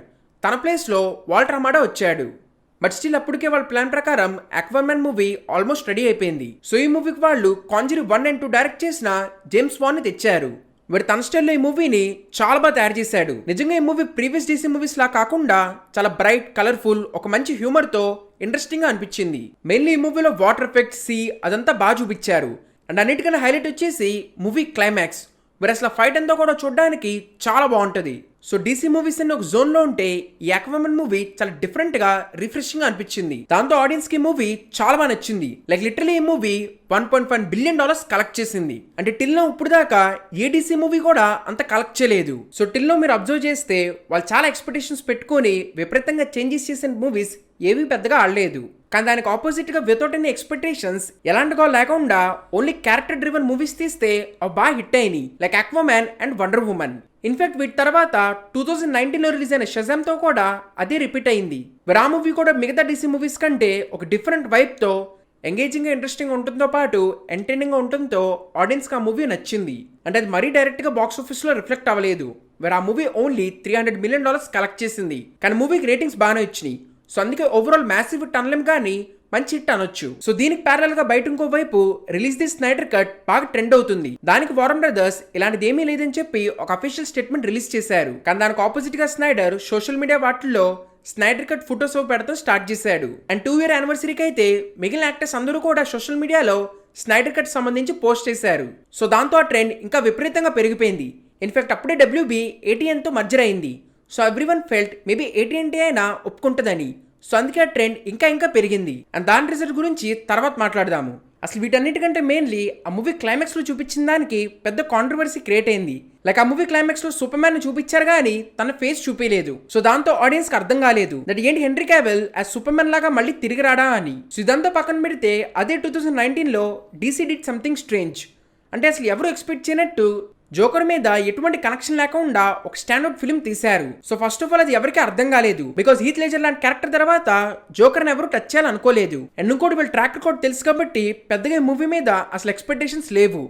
తన ప్లేస్ లో వాల్టర్ హమాడా వచ్చాడు. బట్ స్టిల్ అప్పటికే వాళ్ళ ప్లాన్ ప్రకారం అక్వామన్ మూవీ ఆల్మోస్ట్ రెడీ అయిపోయింది. సో ఈ మూవీకి వాళ్ళు కాంజరీ 1 and 2 డైరెక్ట్ చేసిన జేమ్స్ వాన్ ని తెచ్చారు. మరి తన స్టైల్లో ఈ మూవీని చాలా బాగా తయారు చేశాడు. నిజంగా ఈ మూవీ ప్రీవియస్ DC మూవీస్ లా కాకుండా చాలా బ్రైట్, కలర్ఫుల్, ఒక మంచి హ్యూమర్ తో ఇంట్రెస్టింగ్ గా అనిపించింది. మెయిన్లీ ఈ మూవీలో వాటర్ ఎఫెక్ట్, అదంతా బాగా చూపించారు. అండ్ అన్నిటికన్నా హైలైట్ వచ్చేసి మూవీ క్లైమాక్స్. మరి అసలు ఫైట్ అంతా కూడా చూడడానికి చాలా బాగుంటుంది. సో డీసీ మూవీస్ అన్ని ఒక జోన్ లో ఉంటే ఈ అక్వామన్ మూవీ చాలా డిఫరెంట్ గా రిఫ్రెషింగ్ గా అనిపించింది. దాంతో ఆడియన్స్ కి మూవీ చాలా బాగా నచ్చింది. లైక్ లిటరలీ ఈ మూవీ $1.1 బిలియన్ కలెక్ట్ చేసింది. అంటే టిల్ నో ఇప్పుడు దాకా ఏ డీసీ మూవీ కూడా అంత కలెక్ట్ చేయలేదు. సో టిల్ నో మీరు అబ్జర్వ్ చేస్తే వాళ్ళు చాలా ఎక్స్పెక్టేషన్స్ పెట్టుకొని విపరీతంగా చేంజెస్ చేసిన మూవీస్ ఏవి పెద్దగా ఆడలేదు. కానీ దానికి ఆపోజిట్ గా వితౌట్ ఎనీ ఎక్స్పెక్టేషన్స్ ఎలాంటిగా లేకుండా ఓన్లీ క్యారెక్టర్ డ్రివెన్ మూవీస్ తీస్తే అవి బాగా హిట్ అయినాయి. Like Aquaman and Wonder Woman. In fact వీటి తర్వాత 2019 లో రిలీజ్ అయిన షజామ్ తో కూడా అదే రిపీట్ అయింది. ఆ మూవీ కూడా మిగతా డీసీ మూవీస్ కంటే ఒక డిఫరెంట్ వైబ్ తో ఎంగేజింగ్ గా ఇంట్రెస్టింగ్ ఉంటుందో పాటు ఎంటర్టైనింగ్ గా ఉంటుందో ఆడియన్స్ కి ఆ మూవీ నచ్చింది. అంటే అది మరీ డైరెక్ట్ గా బాక్స్ ఆఫీస్ లో రిఫ్లెక్ట్ అవ్వలేదు. ఆ మూవీ ఓన్లీ $300 మిలియన్ కలెక్ట్ చేసింది. కానీ మూవీకి రేటింగ్స్ బాగానే వచ్చినాయి. సో అందుకే ఓవరాల్ మ్యాసివ్ హిట్ అనలేం కానీ మంచి హిట్ అనొచ్చు. సో దీనికి ప్యారల్ గా బయట ఇంకో వైపు రిలీజ్ ది స్నైడర్ కట్ బాగా ట్రెండ్ అవుతుంది. దానికి వారన్ బ్రదర్స్ ఇలాంటిది ఏమీ లేదని చెప్పి ఒక అఫీషియల్ స్టేట్మెంట్ రిలీజ్ చేశారు. కానీ దానికి ఆపోజిట్ గా స్నైడర్ సోషల్ మీడియా వాటిల్లో స్నైడర్ కట్ ఫోటోస్ పెడతాం స్టార్ట్ చేశాడు. అండ్ 2 year యానివర్సరీకి అయితే మిగిలిన యాక్టర్స్ అందరూ కూడా సోషల్ మీడియాలో స్నైడర్ కట్ సంబంధించి పోస్ట్ చేశారు. సో దాంతో ఆ ట్రెండ్ ఇంకా విపరీతంగా పెరిగిపోయింది. ఇన్ఫాక్ట్ అప్పుడే WB AT&T తో మర్జర్ అయింది. So everyone felt maybe AT&T అయినా ఒప్పుకుంటుందని. సో అందుకే ఆ ట్రెండ్ ఇంకా పెరిగింది. అండ్ దాని రిజల్ట్ గురించి తర్వాత మాట్లాడదాము. అసలు వీటన్నిటికంటే మెయిన్లీ ఆ మూవీ క్లైమాక్స్ లో చూపించిన దానికి పెద్ద కాంట్రవర్సీ క్రియేట్ అయింది. లైక్ ఆ మూవీ క్లైమాక్స్ లో సూపర్ మ్యాన్ చూపించారు కానీ తన ఫేస్ చూపించలేదు. సో దాంతో ఆడియన్స్ కి అర్థం కాలేదు దట్ ఏంటి హెన్రీ క్యావిల్ ఆ సూపర్ మ్యాన్ లాగా మళ్ళీ తిరిగి రాడా అని. సో ఇదంతా పక్కన పెడితే అదే 2019 లో DC డిడ్ సంథింగ్ స్ట్రేంజ్. అంటే అసలు ఎవరు ఎక్స్పెక్ట్ చేయనట్టు జోకర్ మీద ఎటువంటి కనెక్షన్ లేకుండా ఒక స్టాండర్డ్ ఫిల్మ్ తీశారు. సో ఫస్ట్ ఆఫ్ ఆల్ అది ఎవరికి అర్థం కాలేదు. బికాస్ హీత్ లెజర్ లాంటి క్యారెక్టర్ తర్వాత జోకర్ ఎవరు టచ్ చేయాలనుకోలేదు. అండ్ ఇంకోటి వీళ్ళ ట్రాక్ రికార్డ్ తెలుసు కాబట్టి పెద్దగా ఈ మూవీ మీద అసలు ఎక్స్పెక్టేషన్స్ లేవు.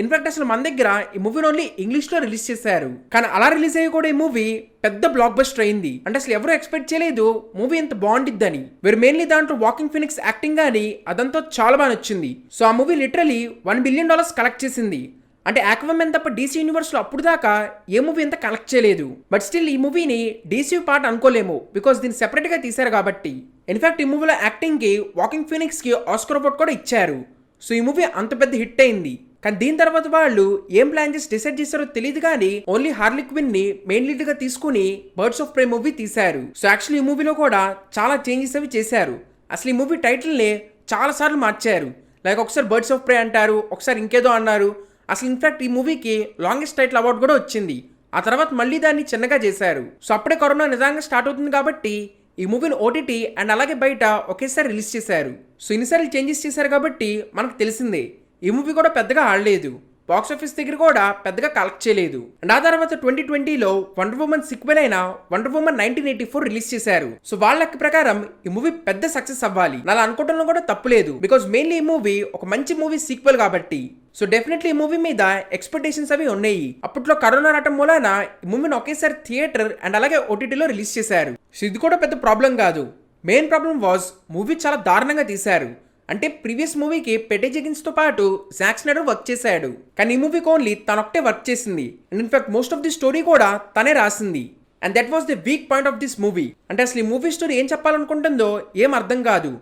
ఇన్ఫాక్ట్ అసలు మన దగ్గర ఈ మూవీని ఓన్లీ ఇంగ్లీష్ లో రిలీజ్ చేశారు. కానీ అలా రిలీజ్ అయ్యి కూడా ఈ మూవీ పెద్ద బ్లాక్ బస్టర్ అయింది. అంటే అసలు ఎవరు ఎక్స్పెక్ట్ చేయలేదు మూవీ ఎంత బాగుండిద్దని. వీరు మెయిన్లీ దాంట్లో వాకింగ్ ఫినిక్స్ యాక్టింగ్ కానీ అదంతా చాలా బాగా నచ్చింది. సో ఆ మూవీ లిటరలీ $1 బిలియన్ కలెక్ట్ చేసింది. అంటే అక్వామన్ తప్ప DC యూనివర్స్ లో అప్పుడు దాకా ఏ మూవీ ఎంత కలెక్ట్ చేయలేదు. బట్ స్టిల్ ఈ మూవీని DC పార్ట్ అనుకోలేము బికాస్ దీన్ని సెపరేట్ గా తీశారు కాబట్టి. ఇన్ఫాక్ట్ ఈ మూవీలో యాక్టింగ్ కి వాకింగ్ ఫినిక్స్ కి ఆస్కర్ అవార్డ్ కూడా ఇచ్చారు. సో ఈ మూవీ అంత పెద్ద హిట్ అయింది. కానీ దీని తర్వాత వాళ్ళు ఏం ప్లాన్ చేసి డిసైడ్ చేశారో తెలియదు కానీ ఓన్లీ హార్లీ క్విన్ ని మెయిన్ లీడ్ గా తీసుకుని బర్డ్స్ ఆఫ్ ప్రే మూవీ తీశారు. సో యాక్చువల్లీ ఈ మూవీలో కూడా చాలా చేంజెస్ అవి చేశారు. అసలు ఈ మూవీ టైటిల్ ని చాలా సార్లు మార్చారు. లైక్ ఒకసారి బర్డ్స్ ఆఫ్ ప్రే అంటారు, ఒకసారి ఇంకేదో అన్నారు. అసలు ఇన్ఫాక్ట్ ఈ మూవీకి లాంగెస్ట్ టైటిల్ అవార్డు కూడా వచ్చింది. ఆ తర్వాత మళ్ళీ దాన్ని చిన్నగా చేశారు. సో అప్పుడే కరోనా నిజంగా స్టార్ట్ అవుతుంది కాబట్టి ఈ మూవీని OTT అండ్ అలాగే బయట ఒకేసారి రిలీజ్ చేశారు. సో ఇన్నిసార్లు చేంజెస్ చేశారు కాబట్టి మనకు తెలిసిందే ఈ మూవీ కూడా పెద్దగా ఆడలేదు. బాక్స్ ఆఫీస్ దగ్గర కూడా పెద్దగా కలెక్ట్ చేయలేదు. అండ్ ఆ తర్వాత 2020లో వండర్ ఉమెన్ సీక్వెల్ అయిన వండర్ ఉమెన్ 1984 రిలీజ్ చేశారు. సో వాళ్ళ లెక్క ప్రకారం ఈ మూవీ పెద్ద సక్సెస్ అవ్వాలి అలా అనుకోవడంలో కూడా తప్పులేదు. బికాస్ మెయిన్లీ ఈ మూవీ ఒక మంచి మూవీ సీక్వెల్ కాబట్టి. సో డెఫినెట్లీ ఈ మూవీ మీద ఎక్స్పెక్టేషన్స్ అవి ఉన్నాయి. అప్పట్లో కరోనా రావటం మూలాన ఈ మూవీని ఒకేసారి థియేటర్ అండ్ అలాగే OTTలో రిలీజ్ చేశారు. సో ఇది కూడా పెద్ద ప్రాబ్లం కాదు. మెయిన్ ప్రాబ్లం వాజ్ మూవీ చాలా దారుణంగా తీశారు. అంటే ప్రీవియస్ మూవీకి పెటే జెకిన్స్ తో పాటు జాక్ స్నైడర్ వర్క్ చేశాడు. కానీ ఈ మూవీకి ఓన్లీ తనొక్కటే వర్క్ చేసింది. And in fact most of the story కూడా తనే రాసింది. And that was the weak point of this movie. అంటే అసలు ఈ మూవీ స్టోరీ ఏం చెప్పాలనుకుంటుందో ఏం అర్థం కాదు.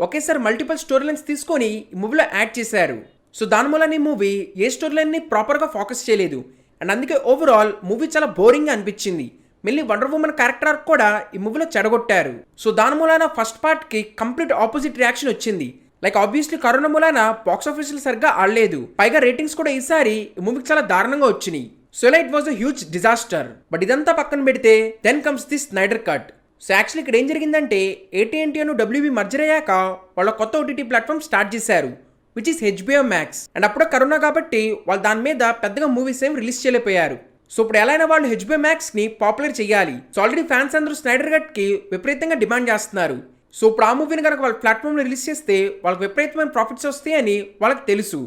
ఒకేసారి మల్టిపుల్ స్టోరీ లైన్స్ తీసుకొని ఈ మూవీలో యాడ్ చేశారు. సో దాని మూలన ఈ మూవీ ఏ స్టోరీ లైన్ ని ప్రాపర్ గా ఫోకస్ చేయలేదు. అండ్ అందుకే ఓవరాల్ మూవీ చాలా బోరింగ్ గా అనిపించింది. మళ్ళీ వండర్ ఉమెన్ క్యారెక్టర్ ఆర్క్ కూడా ఈ మూవీలో చెడగొట్టారు. సో దాని మూలన ఫస్ట్ పార్ట్ కి కంప్లీట్ ఆపోజిట్ రియాక్షన్ వచ్చింది. లైక్ ఆబ్వియస్లీ కరోనా మూలాన బాక్స్ ఆఫీస్ సరిగ్గా ఆడలేదు. పైగా రేటింగ్స్ కూడా ఈసారి ఈ మూవీకి చాలా దారుణంగా వచ్చినాయి. So it was a huge disaster. But ఇదంతా పక్కన పెడితే then comes the Snyder cut. So actually ఇక్కడ ఏం జరిగిందంటే AT&T అను WB మర్జర్ అయ్యాక వాళ్ళ కొత్త OTT ప్లాట్ఫామ్ స్టార్ట్ చేశారు which is HBO Max. And అప్పుడే కరోనా కాబట్టి వాళ్ళు దాని మీద పెద్దగా మూవీస్ ఏం రిలీజ్ చేయలేకపోయారు. సో ఇప్పుడు ఎలా అయినా వాళ్ళు HBO Max ని పాపులర్ చేయాలి. సో ఆల్రెడీ ఫ్యాన్స్ అందరూ స్నైడర్ కట్ కి విపరీతంగా డిమాండ్ చేస్తున్నారు. సో ఇప్పుడు ఆ మూవీని కనుక వాళ్ళ ప్లాట్ఫామ్లో రిలీజ్ చేస్తే వాళ్ళకి విపరీతమైన ప్రాఫిట్స్ వస్తాయని వాళ్ళకి తెలుసు.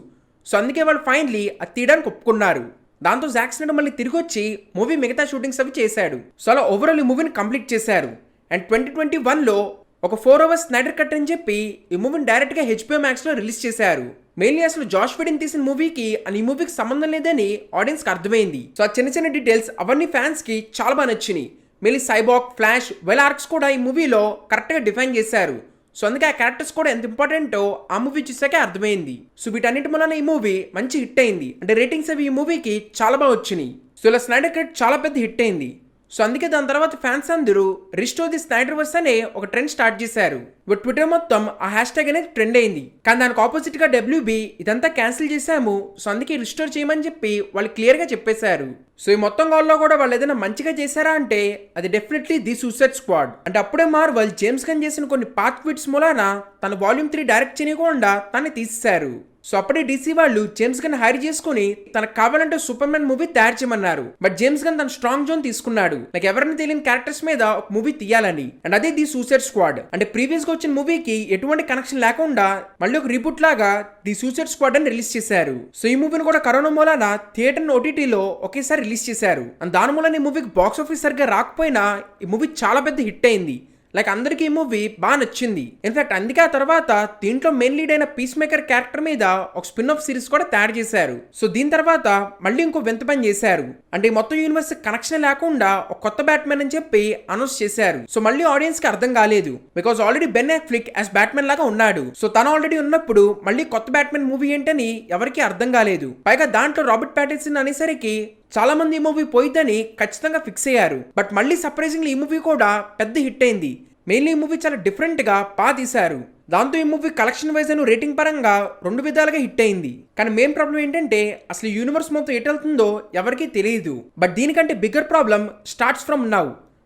సో అందుకే వాళ్ళు ఫైనలీ అది తీయడానికి ఒప్పుకున్నారు. దాంతో జాక్ స్నైడర్ మళ్ళీ తిరిగి వచ్చి మూవీ మిగతా షూటింగ్స్ అవి చేశాడు. సో అలా ఓవరాల్ ఈ మూవీని కంప్లీట్ చేశారు. అండ్ 2021లో ఒక 4 hours స్నైడర్ కట్ అని చెప్పి ఈ మూవీని డైరెక్ట్ గా HBO Max లో రిలీజ్ చేశారు. మెయిన్లీ అసలు జాష్ వీడన్ తీసిన మూవీకి ఈ మూవీకి సంబంధం లేదని ఆడియన్స్ కి అర్థమైంది. సో ఆ చిన్న చిన్న డీటెయిల్స్ అవన్నీ ఫ్యాన్స్ కి చాలా బాగా నచ్చినాయి. మళ్ళీ సైబాక్, ఫ్లాష్, వెల్ ఆర్క్స్ కూడా ఈ మూవీలో కరెక్ట్గా డిఫైన్ చేశారు. సో అందుకే ఆ క్యారెక్టర్స్ కూడా ఎంత ఇంపార్టెంటో ఆ మూవీ చూసాకే అర్థమైంది. సో వీటన్నిటి వలన ఈ మూవీ మంచి హిట్ అయింది. అంటే రేటింగ్స్ అవి ఈ మూవీకి చాలా బాగా వచ్చినాయి. సో ఇలా స్నైడర్ కట్ చాలా పెద్ద హిట్ అయింది. సో అందుకే దాని తర్వాత ఫ్యాన్స్ అందరూ రిస్టోర్ ది స్నైడర్ వర్స్ అనే ఒక ట్రెండ్ స్టార్ట్ చేశారు. బట్ ట్విట్టర్ మొత్తం ఆ హ్యాష్ ట్యాగ్ అనేది ట్రెండ్ అయింది. కానీ దానికి ఆపోజిట్ గా డబ్ల్యూబీ ఇదంతా క్యాన్సిల్ చేశాము, సో అందుకే రిస్టోర్ చేయమని చెప్పి వాళ్ళు క్లియర్ గా చెప్పేశారు. సో ఈ మొత్తం కాల్లో కూడా వాళ్ళు ఏదైనా మంచిగా చేశారా అంటే అది డెఫినెట్లీ ది సూసైడ్ స్క్వాడ్. అంటే అప్పుడే మార్వెల్ జేమ్స్ గన్ చేసిన కొన్ని పాత్ ట్వీట్స్ మూలాన తన వాల్యూమ్ 3 డైరెక్ట్ చేయకుండా తనని తీసేశారు. సో అప్పుడే డీసీ వాళ్ళు జేమ్స్ గన్ హైర్ చేసుకుని తనకు కావాలంటే సూపర్ మ్యాన్ మూవీ తయారు చేయమన్నారు. బట్ జేమ్స్ గన్ తన స్ట్రాంగ్ జోన్ తీసుకున్నాడు, లైక్ ఎవరైనా తెలియని క్యారెక్టర్స్ మీద ఒక మూవీ తీయాలని. అండ్ అదే ది సూసైడ్ స్క్వాడ్. అంటే ప్రీవియస్ గా వచ్చిన మూవీకి ఎటువంటి కనెక్షన్ లేకుండా మళ్ళీ ఒక రీబూట్ లాగా ది సూసైడ్ స్క్వాడ్ అని రిలీజ్ చేశారు. సో ఈ మూవీని కూడా కరోనా మూలాన థియేటర్ ఓటీటీలో ఒకేసారి రిలీజ్ చేశారు. అండ్ దాని మూలన ఈ మూవీకి బాక్స్ ఆఫీస్ సరిగ్గా రాకపోయినా ఈ మూవీ చాలా పెద్ద హిట్ అయింది. లైక్ అందరికీ ఈ మూవీ బాగా నచ్చింది. ఇన్ఫాక్ట్ అందుకే ఆ తర్వాత దీంట్లో మెయిన్ లీడ్ అయిన పీస్ మేకర్ క్యారెక్టర్ మీద ఒక స్పిన్ ఆఫ్ సిరీస్ కూడా తయారు చేశారు. సో దీని తర్వాత మళ్ళీ ఇంకో వింత పని చేశారు. అంటే ఈ మొత్తం యూనివర్స్ కనెక్షన్ లేకుండా ఒక కొత్త బ్యాట్మెన్ అని చెప్పి అనౌన్స్ చేశారు. సో మళ్ళీ ఆడియన్స్ కి అర్థం కాలేదు, because already Ben Affleck as batsmen లాగా ఉన్నాడు. సో తను ఆల్రెడీ ఉన్నప్పుడు మళ్ళీ కొత్త బ్యాట్మెన్ మూవీ ఏంటని ఎవరికి అర్థం కాలేదు. పైగా దాంట్లో రాబర్ట్ ప్యాటిన్సన్ అనేసరికి చాలా మంది ఈ మూవీ పోయిద్దని ఖచ్చితంగా ఫిక్స్ అయ్యారు. బట్ మళ్ళీ సర్ప్రైజింగ్లీ ఈ మూవీ కూడా పెద్ద హిట్ అయింది. మెయిన్లీ ఈ మూవీ చాలా డిఫరెంట్ గా తీశారు. దాంతో ఈ మూవీ కలెక్షన్ వైజ్ అని రేటింగ్ పరంగా 2 విధాలుగా హిట్ అయింది. కానీ మెయిన్ ప్రాబ్లం ఏంటంటే అసలు యూనివర్స్ మొత్తం ఎటు వెళ్తుందో ఎవరికీ తెలియదు. బట్ దీనికంటే bigger problem starts from now.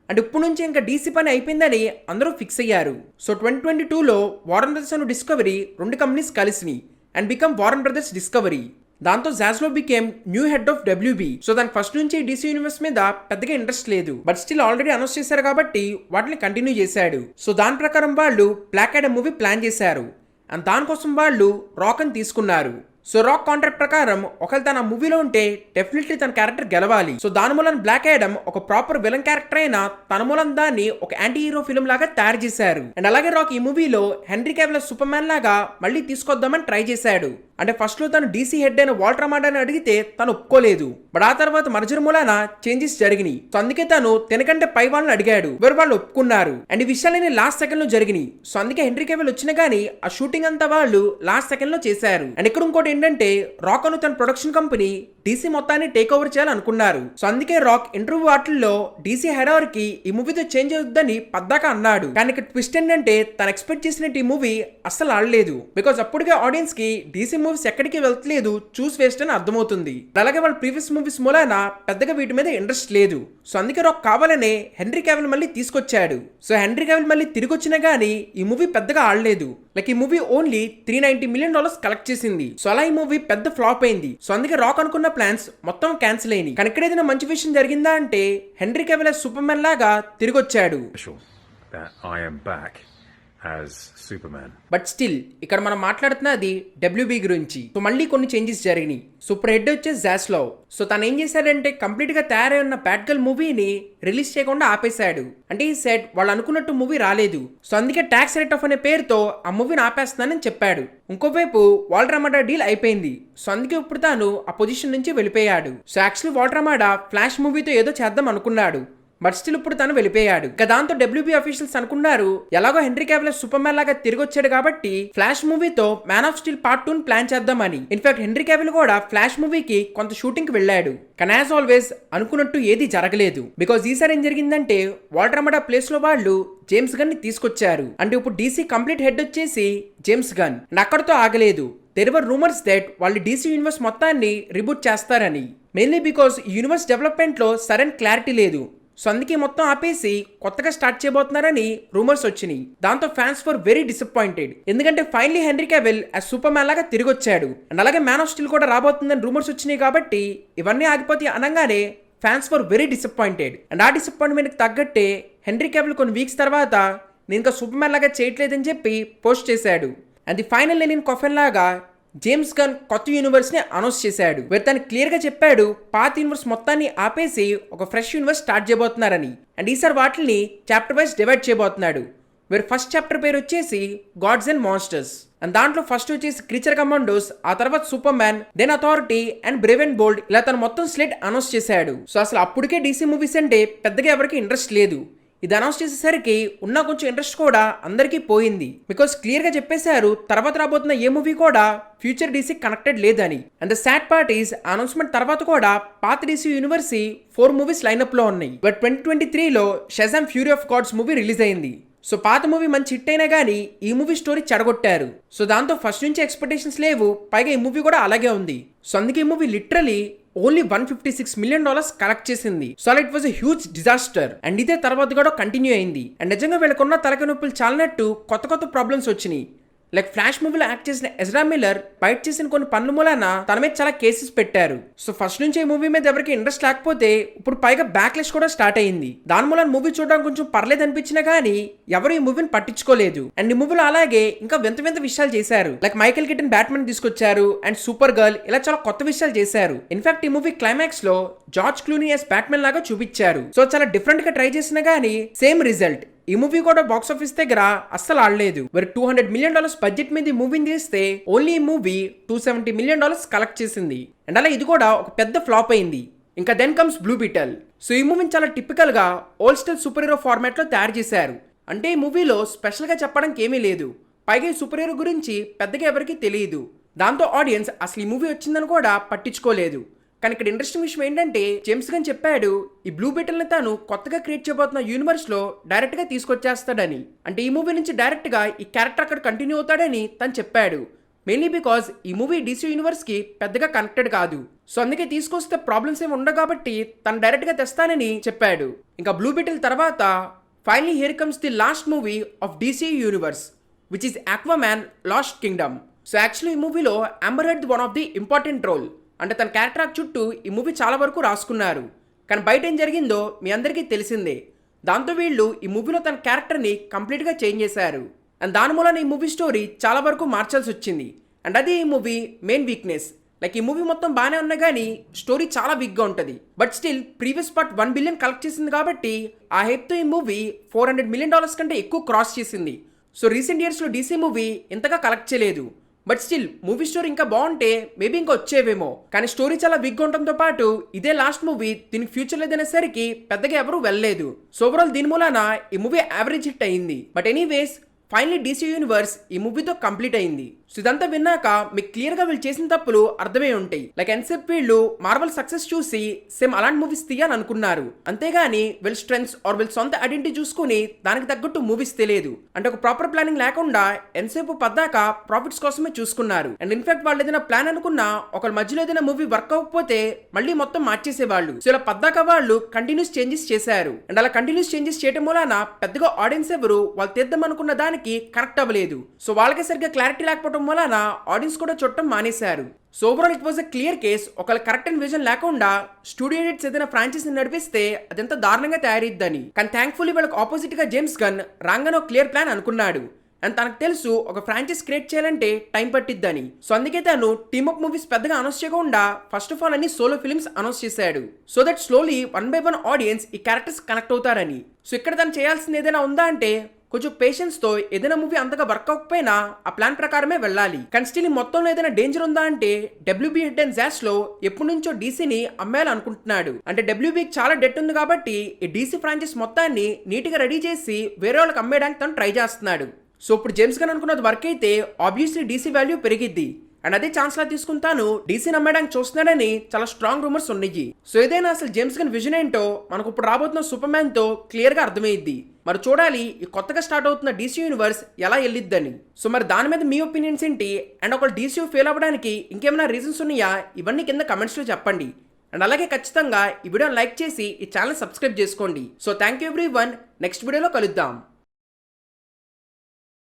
అంటే ఇప్పుడు నుంచి ఇంకా డీసీ పని అయిపోయిందని అందరూ ఫిక్స్ అయ్యారు. సో 2022లో Warner Brothers and Discovery 2 companies కలిసినాయి and become Warner Brothers Discovery. దాంతో Zaslav became new head of WB. So దానికి ఫస్ట్ నుంచి డీసీ యూనివర్స్ మీద పెద్దగా ఇంట్రెస్ట్ లేదు, బట్ స్టిల్ ఆల్రెడీ అనౌన్స్ చేశారు కాబట్టి వాటిని కంటిన్యూ చేశాడు. సో దాని ప్రకారం వాళ్ళు బ్లాక్ యాడమ్ మూవీ ప్లాన్ చేశారు అండ్ దానికోసం వాళ్ళు రాక్ అని తీసుకున్నారు. సో రాక్ కాంట్రాక్ట్ ప్రకారం ఒకవేళ తన మూవీలో ఉంటే డెఫినెట్లీ తన క్యారెక్టర్ గెలవాలి. సో దాని మూలన బ్లాక్ యాడమ్ ఒక ప్రాపర్ విలన్ క్యారెక్టర్ అయినా తన మూలన దాన్ని ఒక యాంటీ హీరో ఫిల్మ్ లాగా తయారు చేశారు. అండ్ అలాగే రాక్ ఈ మూవీలో హెన్రీ క్యావిల్ సూపర్ మ్యాన్ లాగా మళ్ళీ తీసుకొద్దామని ట్రై చేశాడు. అంటే ఫస్ట్ లో తను డీసీ హెడ్ అయిన వాల్టర్ అమాడాని అడిగితే తను ఒప్పుకోలేదు. బట్ ఆ తర్వాత మర్జర్ మూలాన చేంజెస్ జరిగినాయి. సో అందుకే తను తినకంటే పై వాళ్ళని అడిగాడు, ఎవరు వాళ్ళు ఒప్పుకున్నారు. అండ్ ఈ విషయాలన్నీ లాస్ట్ సెకండ్ లో జరిగినాయి. సో అందుకే హెన్రీ క్యావిల్ వచ్చినా గానీ ఆ షూటింగ్ అంతా వాళ్ళు లాస్ట్ సెకండ్ లో చేశారు. అండ్ ఇక్కడ ఇంకోటి ఏంటంటే రాక్ అను తన ప్రొడక్షన్ కంపెనీ డీసీ మొత్తాన్ని టేక్ ఓవర్ చేయాలనుకున్నారు. సో అందుకే రాక్ ఇంటర్వ్యూ వాటిల్లో డీసీ హెరార్కి ఈ మూవీతో చేంజ్ అవుతుందని పద్దాకా అన్నాడు. కానీ ఇక్కడ ట్విస్ట్ ఏంటంటే తను ఎక్స్పెక్ట్ చేసినట్టు ఈ మూవీ అస్సలు ఆడలేదు. బికాస్ అప్పటికే ఆడియన్స్ కి డీసీ మూవీస్ ఎక్కడికి వెళ్తలేదు, చూస్ వేస్ట్ అని అర్థమవుతుంది. అలాగే వాళ్ళ ప్రీవియస్ మూవీస్ మూలాన పెద్దగా వీటి మీద ఇంట్రెస్ట్ లేదు. సో అందుకే రాక్ కావాలనే హెన్రీ క్యావిల్ మళ్ళీ తీసుకొచ్చాడు. సో హెన్రీ క్యావిల్ మళ్ళీ తిరిగి వచ్చినా గానీ ఈ మూవీ పెద్దగా ఆడలేదు. లైక్ ఈ మూవీ ఓన్లీ $390 million కలెక్ట్ చేసింది. సో అలా ఈ మూవీ పెద్ద ఫ్లాప్ అయింది. సో అందుకే రాక్ అనుకున్న ప్లాన్స్ మొత్తం క్యాన్సిల్ అయినాయి. కానీ ఇక్కడ ఏదైనా మంచి విషయం జరిగిందా అంటే హెన్రీ క్యావిల్ సూపర్ మ్యాన్ లాగా తిరిగి వచ్చాడు. బట్ స్టిల్ ఇక్కడ మనం మాట్లాడుతున్నది డబ్ల్యూబీ గురించి. సో మళ్ళీ కొన్ని చేంజెస్ జరిగినాయి. సో ఇప్పుడు హెడ్ వచ్చేసి జాస్లో. సో తను ఏం చేశాడంటే కంప్లీట్ గా తయారై ఉన్న బ్యాట్ గర్ల్ మూవీని రిలీజ్ చేయకుండా ఆపేశాడు. అంటే ఈ సెట్ వాళ్ళు అనుకున్నట్టు మూవీ రాలేదు. సో అందుకే ట్యాక్స్ రేట్ ఆఫ్ అనే పేరుతో ఆ మూవీని ఆపేస్తున్నానని చెప్పాడు. ఇంకోవైపు వాల్టర్ అమాడా డీల్ అయిపోయింది. సో అందుకే ఇప్పుడు తాను ఆ పొజిషన్ నుంచి వెళ్ళిపోయాడు. సో యాక్చువల్లీ వాల్టర్ అమాడా ఫ్లాష్ మూవీతో ఏదో చేద్దాం అనుకున్నాడు, బట్ స్టిల్ ఇప్పుడు తను వెళ్ళిపోయాడు. దాంతో డబ్ల్యూబీ అఫీషియల్స్ అనుకున్నారు ఎలాగో హెన్రీ క్యావిల్ సూపర్ మ్యాన్ లాగా తిరిగి వచ్చాడు కాబట్టి ఫ్లాష్ మూవీతో man of steel part 2 plan చేద్దామని. ఇన్ఫాక్ట్ హెన్రీ క్యావిల్ కూడా ఫ్లాష్ మూవీకి కొంత షూటింగ్ కి వెళ్ళాడు. కానీ యాజ్ ఆల్వేస్ అనుకున్నట్టు ఏది జరగలేదు. బికాజ్ ఈసారి ఏం జరిగిందంటే వాల్టర్ అమాడా ప్లేస్ లో వాళ్ళు జేమ్స్ గన్ ని తీసుకొచ్చారు. అంటే ఇప్పుడు డీసీ కంప్లీట్ హెడ్ వచ్చేసి జేమ్స్ గన్. అండ్ అక్కడితో ఆగలేదు. దేర్ వర్ రూమర్స్ దట్ వాళ్ళు డీసీ యూనివర్స్ మొత్తాన్ని రిబూట్ చేస్తారని. మెయిన్లీ బికాస్ యూనివర్స్ డెవలప్మెంట్ లో సరైన క్లారిటీ లేదు. సో అందుకే మొత్తం ఆపేసి కొత్తగా స్టార్ట్ చేయబోతున్నారని రూమర్స్ వచ్చినాయి. దాంతో ఫ్యాన్స్ ఫర్ వెరీ డిసప్పాయింటెడ్. ఎందుకంటే ఫైనలీ హెన్రీ క్యావిల్ ఆ సూపర్ మ్యాన్ లాగా తిరిగి వచ్చాడు. అండ్ అలాగే మ్యాన్ ఆఫ్ స్టీల్ కూడా రాబోతుందని రూమర్స్ వచ్చినాయి కాబట్టి ఇవన్నీ ఆగిపోతే అనగానే fans for very disappointed. And ఆ డిసప్పాయింట్మెంట్ కి తగ్గట్టే హెన్రీ క్యావిల్ కొన్ని వీక్స్ తర్వాత నేను ఇంకా సూపర్ మ్యాన్ లాగా చేయట్లేదని చెప్పి పోస్ట్ చేశాడు. అండ్ ది ఫైనల్ నేను కాఫెన్ లాగా జేమ్స్ గన్ కొత్త యూనివర్స్ ని అనౌన్స్ చేశాడు. వీరు తను క్లియర్ గా చెప్పాడు పాత యూనివర్స్ మొత్తాన్ని ఆపేసి ఒక ఫ్రెష్ యూనివర్స్ స్టార్ట్ చేయబోతున్నారని. అండ్ ఈసారి వాటిని చాప్టర్ వైజ్ డివైడ్ చేయబోతున్నాడు. వీరు ఫస్ట్ చాప్టర్ పేరు వచ్చేసి గాడ్స్ అండ్ మాన్స్టర్స్. అండ్ దాంట్లో ఫస్ట్ వచ్చేసి క్రీచర్ కమాండోస్, ఆ తర్వాత Superman, then Authority and Brave and Bold, ఇలా తను మొత్తం స్లెట్ అనౌన్స్ చేశాడు. సో అసలు అప్పటికే డీసీ మూవీస్ అంటే పెద్దగా ఎవరికి ఇంట్రెస్ట్ లేదు. ఇది అనౌన్స్ చేసేసరికి ఉన్న కొంచెం ఇంట్రెస్ట్ కూడా అందరికీ పోయింది. బికాస్ క్లియర్ గా చెప్పేశారు తర్వాత రాబోతున్న ఏ మూవీ కూడా ఫ్యూచర్ డీసీ కనెక్టెడ్ లేదని. And the sad part is announcement తర్వాత కూడా పాత డీసీ యూనివర్స్ 4 మూవీస్ లైనప్ లో ఉన్నాయి. బట్ 2023లో Shazam Fury of Gods movie release అయింది. సో పాత మూవీ మంచి హిట్ అయినా కానీ ఈ మూవీ స్టోరీ చెడగొట్టారు. సో దాంతో ఫస్ట్ నుంచి ఎక్స్పెక్టేషన్స్ లేవు, పైగా ఈ మూవీ కూడా అలాగే ఉంది. సో అందుకే ఈ movie literally only $156 million collect చేసింది. సో అలా it was a huge disaster. And ఇదే తర్వాత కూడా కంటిన్యూ అయింది. అండ్ నిజంగా వీళ్ళకున్న తలకాయ నొప్పులు చాలినట్టు కొత్త కొత్త ప్రాబ్లమ్స్ వచ్చినాయి. లైక్ ఫ్లాష్ మూవీలో యాక్ట్ చేసిన ఎజ్రా మిల్లర్ బయట చేసిన కొన్ని పనుల మూలన తన మీద చాలా కేసెస్ పెట్టారు. సో ఫస్ట్ నుంచి ఈ మూవీ మీద ఎవరికి ఇంట్రెస్ట్ లేకపోతే ఇప్పుడు పైగా బ్యాక్లెష్ కూడా స్టార్ట్ అయింది. దాని మూలన మూవీ చూడడానికి కొంచెం పర్లేదు అనిపించినా కానీ ఎవరు ఈ మూవీని పట్టించుకోలేదు. అండ్ ఈ మూవీలో అలాగే ఇంకా వింత వింత విషయాలు చేశారు. లైక్ మైకెల్ కిటన్ బ్యాట్మెన్ తీసుకొచ్చారు అండ్ సూపర్ గర్ల్, ఇలా చాలా కొత్త విషయాలు చేశారు. ఇన్ఫాక్ట్ ఈ మూవీ క్లైమాక్స్ లో జార్జ్ క్లూనీ యాస్ బ్యాట్మెన్ లాగా చూపించారు. సో చాలా డిఫరెంట్ గా ట్రై చేసినా గానీ సేమ్ రిజల్ట్. ఈ మూవీ కూడా బాక్స్ ఆఫీస్ దగ్గర అస్సలు ఆడలేదు. మరి $200 మిలియన్ బడ్జెట్ మీద ఈ మూవీని తీస్తే ఓన్లీ ఈ మూవీ $270 మిలియన్ కలెక్ట్ చేసింది. అండ్ అలా ఇది కూడా ఒక పెద్ద ఫ్లాప్ అయింది. ఇంకా then comes Blue Beetle. So ఈ మూవీని చాలా టిపికల్ గా old style superhero format లో తయారు చేశారు. అంటే ఈ మూవీలో స్పెషల్ గా చెప్పడానికి ఏమీ లేదు. పైగా ఈ సూపర్ హీరో గురించి పెద్దగా ఎవరికి తెలియదు. దాంతో ఆడియన్స్ అసలు ఈ మూవీ వచ్చిందని కూడా పట్టించుకోలేదు. కానీ ఇక్కడ ఇంట్రెస్టింగ్ విషయం ఏంటంటే జేమ్స్ గన్ చెప్పాడు ఈ బ్లూ బీటల్ ని తాను కొత్తగా క్రియేట్ చేయబోతున్న యూనివర్స్ లో డైరెక్ట్ గా తీసుకొచ్చేస్తాడని. అంటే ఈ మూవీ నుంచి డైరెక్ట్ గా ఈ క్యారెక్టర్ అక్కడ కంటిన్యూ అవుతాడని తను చెప్పాడు. మెయిన్లీ బికాజ్ ఈ మూవీ డీసీ యూనివర్స్ కి పెద్దగా కనెక్టెడ్ కాదు. సో అందుకే తీసుకొస్తే ప్రాబ్లమ్స్ ఏమి ఉండవు కాబట్టి తను డైరెక్ట్ గా తెస్తానని చెప్పాడు. ఇంకా బ్లూ బీటల్ తర్వాత finally here comes the last movie of DC universe which is Aquaman Lost Kingdom. So actually ఈ మూవీలో Amber Heard one of the important role. అంటే తన క్యారెక్టర్ చుట్టూ ఈ మూవీ చాలా వరకు రాసుకున్నారు. కానీ బయట ఏం జరిగిందో మీ అందరికీ తెలిసిందే. దాంతో వీళ్ళు ఈ మూవీలో తన క్యారెక్టర్ని కంప్లీట్గా చేంజ్ చేశారు. అండ్ దాని మూలన ఈ మూవీ స్టోరీ చాలా వరకు మార్చాల్సి వచ్చింది. అండ్ అది ఈ మూవీ మెయిన్ వీక్నెస్. లైక్ ఈ మూవీ మొత్తం బాగానే ఉన్నా కానీ స్టోరీ చాలా వీక్గా ఉంటుంది. But still previous part 1 billion collect చేసింది కాబట్టి ఆ హైప్తో ఈ మూవీ $400 మిలియన్ కంటే ఎక్కువ క్రాస్ చేసింది. సో రీసెంట్ ఇయర్స్లో డీసీ మూవీ ఇంతగా కలెక్ట్ చేయలేదు. బట్ స్టిల్ మూవీ స్టోరీ ఇంకా బాగుంటే మేబీ ఇంకా వచ్చేవేమో. కానీ స్టోరీ చాలా వీక్గా ఉండటంతో పాటు ఇదే లాస్ట్ మూవీ దీనికి ఫ్యూచర్ లేదనేసరికి పెద్దగా ఎవరు వెళ్ళలేదు. సో ఓవరాల్ దీని మూలాన ఈ మూవీ యావరేజ్ హిట్ అయింది. But anyways finally DC universe ఈ మూవీతో కంప్లీట్ అయింది. సో ఇదంతా విన్నాక మీకు క్లియర్ గా వీళ్ళు చేసిన తప్పులు అర్థమై ఉంటాయి. లైక్ ఎన్సెప్ వీళ్ళు మార్వల్ సక్సెస్ చూసి సేమ్ అలాంటి మూవీస్ తీయాలనుకున్నారు. అంతేగాని వీళ్ళ స్ట్రెంగ్స్ ఆర్ వీళ్ళ సొంత ఐడెంటిటీ చూసుకుని దానికి తగ్గట్టు మూవీస్ తెలియదు. అంటే ఒక ప్రాపర్ ప్లానింగ్ లేకుండా ఎంతసేపు పద్దాక ప్రాఫిట్స్ కోసమే చూసుకున్నారు. అండ్ ఇన్ఫాక్ట్ వాళ్ళు ఏదైనా ప్లాన్ అనుకున్నా ఒకళ్ళ మధ్యలో ఏదైనా మూవీ వర్క్ అవ్వకపోతే మళ్ళీ మొత్తం మార్చేసేవాళ్ళు. సో ఇలా పద్దాక వాళ్ళు కంటిన్యూస్ చేంజెస్ చేశారు. అండ్ అలా కంటిన్యూస్ చేంజెస్ చేయడం వలన పెద్దగా ఆడియన్స్ ఎవరు వాళ్ళు తీద్దాం అనుకున్న దానికి కనెక్ట్ అవ్వలేదు. సో వాళ్ళకి సరిగ్గా క్లారిటీ లేకపోవడం వలన ఆడియన్స్ కూడా చూడటం మానేశారు. So overall it was a clear case. ఒకవేళ కరెక్ట్ అండ్ విజన్ లేకుండా స్టూడియో ఎడిట్స్ ఏదైనా ఫ్రాంచైజీ నడిపిస్తే అదంతా దారుణంగా తయారైద్దని. కానీ థ్యాంక్ఫుల్లీ వాళ్ళకి ఆపోజిట్ గా జేమ్స్ గన్ రాంగన్ ఒక క్లియర్ ప్లాన్ అనుకున్నాడు. అండ్ తనకు తెలుసు ఒక ఫ్రాంచైజ్ క్రియేట్ చేయాలంటే టైం పట్టిద్దని. సో అందుకే తను టీమ్ అప్ మూవీస్ పెద్దగా అనౌన్స్ చేయకుండా ఫస్ట్ ఆఫ్ ఆల్ అన్ని సోలో ఫిల్మ్స్ అనౌన్స్ చేశాడు. So that slowly 1 by 1 audience ఈ క్యారెక్టర్స్ కనెక్ట్ అవుతారని. సో ఇక్కడ తను చేయాల్సింది ఏదైనా ఉందా అంటే కొంచెం పేషెన్స్ తో ఏదైనా మూవీ అంతగా వర్క్ అవ్వకపోయినా ఆ ప్లాన్ ప్రకారమే వెళ్ళాలి. కానీ స్టిల్ మొత్తంలో ఏదైనా డేంజర్ ఉందా అంటే WB హెడ్ అండ్ జాస్ లో ఎప్పటి నుంచో డీసీని అమ్మేయాలనుకుంటున్నాడు. అంటే WBకి చాలా డెట్ ఉంది కాబట్టి ఈ డీసీ ఫ్రాంచైజ్ మొత్తాన్ని నీట్ గా రెడీ చేసి వేరే వాళ్ళకి అమ్మేయడానికి తను ట్రై చేస్తున్నాడు. సో ఇప్పుడు జేమ్స్ గన్ అనుకున్నది వర్క్ అయితే ఆబ్వియస్లీ డీసీ వాల్యూ పెరిగిద్ది. అండ్ అదే ఛాన్స్ లా తీసుకుంటాను డీసీని అమ్మడానికి చూస్తున్నాడని చాలా స్ట్రాంగ్ రూమర్స్ ఉన్నాయి. సో ఏదైనా అసలు జేమ్స్ గన్ విజన్ ఏంటో మనకు ఇప్పుడు రాబోతున్న సూపర్ మ్యాన్ తో క్లియర్ గా అర్థమైద్ది. మరి చూడాలి ఈ కొత్తగా స్టార్ట్ అవుతున్న డీసీ యూనివర్స్ ఎలా వెళ్ళిద్దని. సో మరి దాని మీద మీ ఒపీనియన్స్ ఏంటి? అండ్ ఒక డీసీ ఫెయిల్ అవ్వడానికి ఇంకేమైనా రీజన్స్ ఉన్నాయా? ఇవన్నీ కింద కమెంట్స్ లో చెప్పండి. అండ్ అలాగే ఖచ్చితంగా ఈ వీడియోని లైక్ చేసి ఈ ఛానల్ సబ్స్క్రైబ్ చేసుకోండి. So thank you everyone. Next వీడియోలో కలుద్దాం.